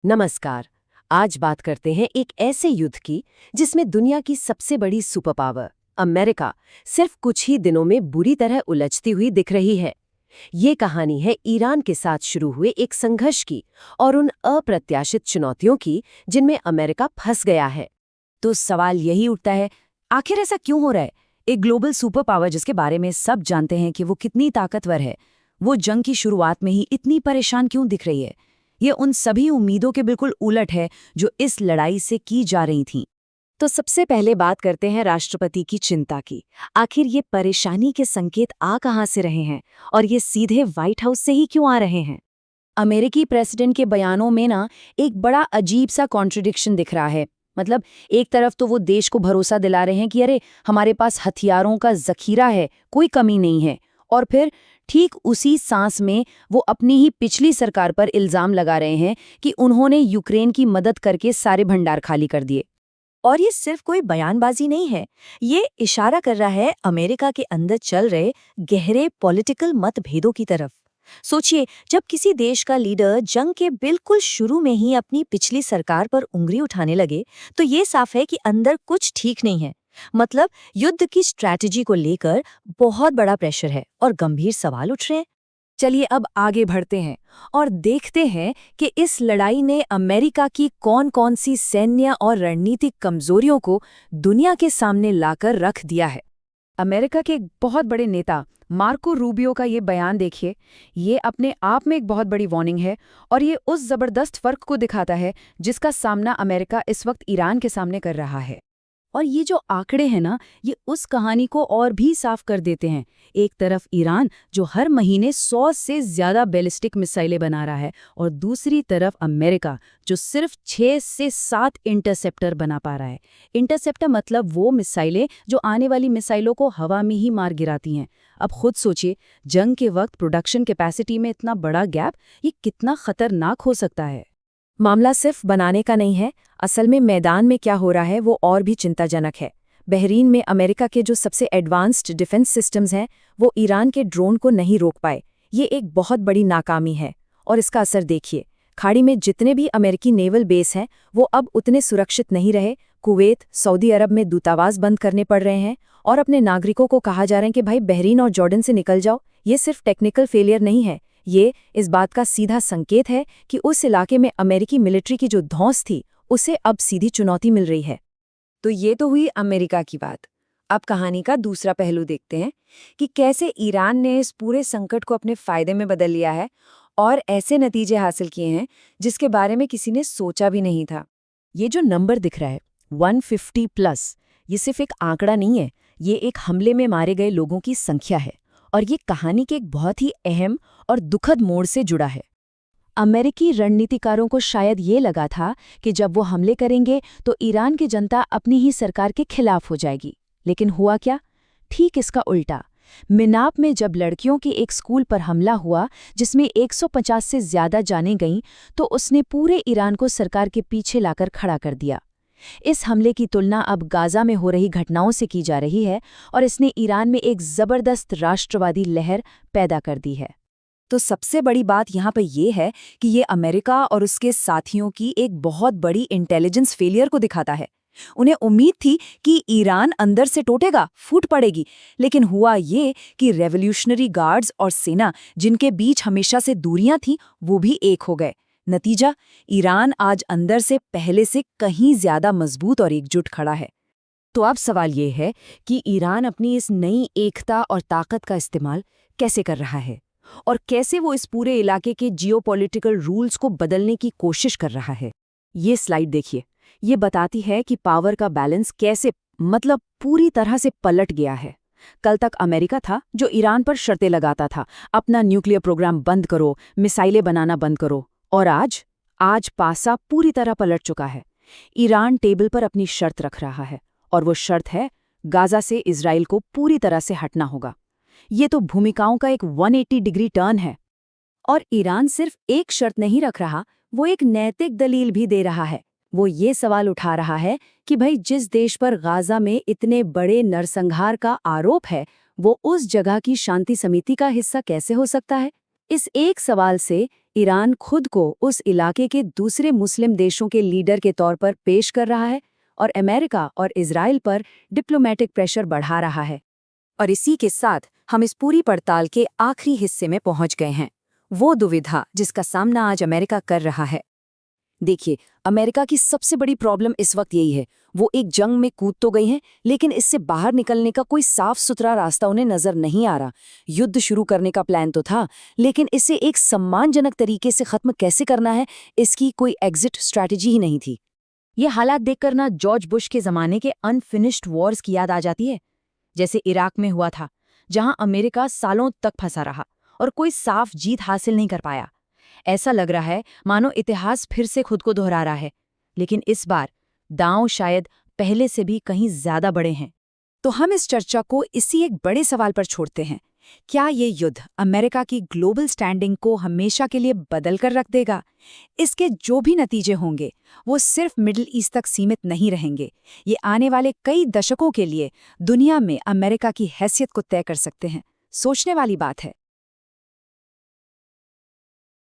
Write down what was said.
नमस्कार। आज बात करते हैं एक ऐसे युद्ध की जिसमें दुनिया की सबसे बड़ी सुपर पावर अमेरिका सिर्फ कुछ ही दिनों में बुरी तरह उलझती हुई दिख रही है। ये कहानी है ईरान के साथ शुरू हुए एक संघर्ष की और उन अप्रत्याशित चुनौतियों की जिनमें अमेरिका फंस गया है। तो सवाल यही उठता है, आखिर ऐसा क्यों हो रहा है? एक ग्लोबल सुपर पावर जिसके बारे में सब जानते हैं कि वो कितनी ताकतवर है, वो जंग की शुरुआत में ही इतनी परेशान क्यों दिख रही है? ये उन सभी उम्मीदों के बिल्कुल उलट है जो इस लड़ाई से की जा रही थीं। तो सबसे पहले बात करते हैं राष्ट्रपति की चिंता की। आखिर ये परेशानी के संकेत आ कहां से रहे हैं और ये सीधे व्हाइट हाउस से ही क्यों आ रहे हैं? अमेरिकी प्रेसिडेंट के बयानों में ना एक बड़ा अजीब सा कॉन्ट्रडिक्शन दिख रहा है। मतलब एक तरफ तो वो देश को भरोसा दिला रहे हैं कि अरे हमारे पास हथियारों का जखीरा है, कोई कमी नहीं है, और फिर ठीक उसी सांस में वो अपनी ही पिछली सरकार पर इल्जाम लगा रहे हैं कि उन्होंने यूक्रेन की मदद करके सारे भंडार खाली कर दिए। और ये सिर्फ कोई बयानबाजी नहीं है, ये इशारा कर रहा है अमेरिका के अंदर चल रहे गहरे पॉलिटिकल मतभेदों की तरफ। सोचिए, जब किसी देश का लीडर जंग के बिल्कुल शुरू में ही अपनी पिछली सरकार पर उंगली उठाने लगे, तो ये साफ है कि अंदर कुछ ठीक नहीं है। मतलब युद्ध की स्ट्रैटेजी को लेकर बहुत बड़ा प्रेशर है और गंभीर सवाल उठ रहे हैं। चलिए अब आगे बढ़ते हैं और देखते हैं कि इस लड़ाई ने अमेरिका की कौन-कौन सी सैन्य और रणनीतिक कमजोरियों को दुनिया के सामने लाकर रख दिया है। अमेरिका के एक बहुत बड़े नेता मार्को रूबियो का ये बयान देखिए। ये अपने आप में एक बहुत बड़ी वार्निंग है और ये उस जबरदस्त फर्क को दिखाता है जिसका सामना अमेरिका इस वक्त ईरान के सामने कर रहा है। और ये जो आंकड़े हैं ना, ये उस कहानी को और भी साफ कर देते हैं। एक तरफ ईरान जो हर महीने 100 से ज्यादा बैलिस्टिक मिसाइलें बना रहा है, और दूसरी तरफ अमेरिका जो सिर्फ 6 से 7 इंटरसेप्टर बना पा रहा है। इंटरसेप्टर मतलब वो मिसाइलें जो आने वाली मिसाइलों को हवा में ही मार गिराती हैं। अब खुद सोचिए, जंग के वक्त प्रोडक्शन कैपेसिटी में इतना बड़ा गैप, ये कितना खतरनाक हो सकता है। मामला सिर्फ बनाने का नहीं है, असल में मैदान में क्या हो रहा है वो और भी चिंताजनक है। बहरीन में अमेरिका के जो सबसे एडवांस्ड डिफेंस सिस्टम्स हैं वो ईरान के ड्रोन को नहीं रोक पाए। ये एक बहुत बड़ी नाकामी है और इसका असर देखिए। खाड़ी में जितने भी अमेरिकी नेवल बेस हैं वो अब उतने सुरक्षित नहीं रहे। कुवैत, सऊदी अरब में दूतावास बंद करने पड़ रहे हैं और अपने नागरिकों को कहा जा रहा है कि भाई बहरीन और जॉर्डन से निकल जाओ। ये सिर्फ टेक्निकल फेलियर नहीं है, ये इस बात का सीधा संकेत है कि उस इलाके में अमेरिकी मिलिट्री की जो धौंस थी उसे अब सीधी चुनौती मिल रही है। तो ये तो हुई अमेरिका की बात। अब कहानी का दूसरा पहलू देखते हैं कि कैसे ईरान ने इस पूरे संकट को अपने फायदे में बदल लिया है और ऐसे नतीजे हासिल किए हैं जिसके बारे में किसी ने सोचा भी नहीं था। ये जो नंबर दिख रहा है 150+, ये सिर्फ एक आंकड़ा नहीं है, ये एक हमले में मारे गए लोगों की संख्या है और ये कहानी के एक बहुत ही अहम और दुखद मोड़ से जुड़ा है। अमेरिकी रणनीतिकारों को शायद ये लगा था कि जब वो हमले करेंगे तो ईरान की जनता अपनी ही सरकार के खिलाफ हो जाएगी, लेकिन हुआ क्या? ठीक इसका उल्टा। मिनाप में जब लड़कियों के एक स्कूल पर हमला हुआ जिसमें 150 से ज्यादा जानें गईं, तो उसने पूरे ईरान को सरकार के पीछे लाकर खड़ा कर दिया। इस हमले की तुलना अब गाजा में हो रही घटनाओं से की जा रही है और इसने ईरान में एक जबरदस्त राष्ट्रवादी लहर पैदा कर दी है। तो सबसे बड़ी बात यहाँ पर यह है कि ये अमेरिका और उसके साथियों की एक बहुत बड़ी इंटेलिजेंस फेलियर को दिखाता है। उन्हें उम्मीद थी कि ईरान अंदर से टूटेगा, फूट पड़ेगी, लेकिन हुआ ये कि रेवोल्यूशनरी गार्ड्स और सेना जिनके बीच हमेशा से दूरियां थीं वो भी एक हो गए। नतीजा, ईरान आज अंदर से पहले से कहीं ज्यादा मजबूत और एकजुट खड़ा है। तो अब सवाल ये है कि ईरान अपनी इस नई एकता और ताकत का इस्तेमाल कैसे कर रहा है और कैसे वो इस पूरे इलाके के जियोपॉलिटिकल रूल्स को बदलने की कोशिश कर रहा है। ये स्लाइड देखिए, ये बताती है कि पावर का बैलेंस कैसे पूरी तरह से पलट गया है। कल तक अमेरिका था जो ईरान पर शर्तें लगाता था, अपना न्यूक्लियर प्रोग्राम बंद करो, मिसाइलें बनाना बंद करो, और आज पासा पूरी तरह पलट चुका है। ईरान टेबल पर अपनी शर्त रख रहा है और वो शर्त है गाजा से इजराइल को पूरी तरह से हटना होगा। ये तो भूमिकाओं का एक 180 डिग्री टर्न है। और ईरान सिर्फ एक शर्त नहीं रख रहा, वो एक नैतिक दलील भी दे रहा है। वो ये सवाल उठा रहा है कि भाई जिस देश पर गाजा में इतने बड़े नरसंहार का आरोप है वो उस जगह की शांति समिति का हिस्सा कैसे हो सकता है। इस एक सवाल से ईरान खुद को उस इलाके के दूसरे मुस्लिम देशों के लीडर के तौर पर पेश कर रहा है और अमेरिका और इजराइल पर डिप्लोमेटिक प्रेशर बढ़ा रहा है। और इसी के साथ हम इस पूरी पड़ताल के आखिरी हिस्से में पहुंच गए हैं, वो दुविधा जिसका सामना आज अमेरिका कर रहा है। देखिए, अमेरिका की सबसे बड़ी प्रॉब्लम इस वक्त यही है, वो एक जंग में कूद तो गई हैं, लेकिन इससे बाहर निकलने का कोई साफ सुथरा रास्ता उन्हें नजर नहीं आ रहा। युद्ध शुरू करने का प्लान तो था, लेकिन इसे एक सम्मानजनक तरीके से खत्म कैसे करना है, इसकी कोई एग्जिट स्ट्रैटेजी ही नहीं थी। ये हालात देखकर ना जॉर्ज बुश के ज़माने के अनफिनिश्ड वॉर्स की याद आ जाती है, जैसे इराक में हुआ था, जहां अमेरिका सालों तक फंसा रहा और कोई साफ जीत हासिल नहीं कर पाया। ऐसा लग रहा है मानो इतिहास फिर से खुद को दोहरा रहा है, लेकिन इस बार दांव शायद पहले से भी कहीं ज्यादा बड़े हैं। तो हम इस चर्चा को इसी एक बड़े सवाल पर छोड़ते हैं। क्या ये युद्ध अमेरिका की ग्लोबल स्टैंडिंग को हमेशा के लिए बदल कर रख देगा? इसके जो भी नतीजे होंगे वो सिर्फ मिडिल ईस्ट तक सीमित नहीं रहेंगे। ये आने वाले कई दशकों के लिए दुनिया में अमेरिका की हैसियत को तय कर सकते हैं। सोचने वाली बात है।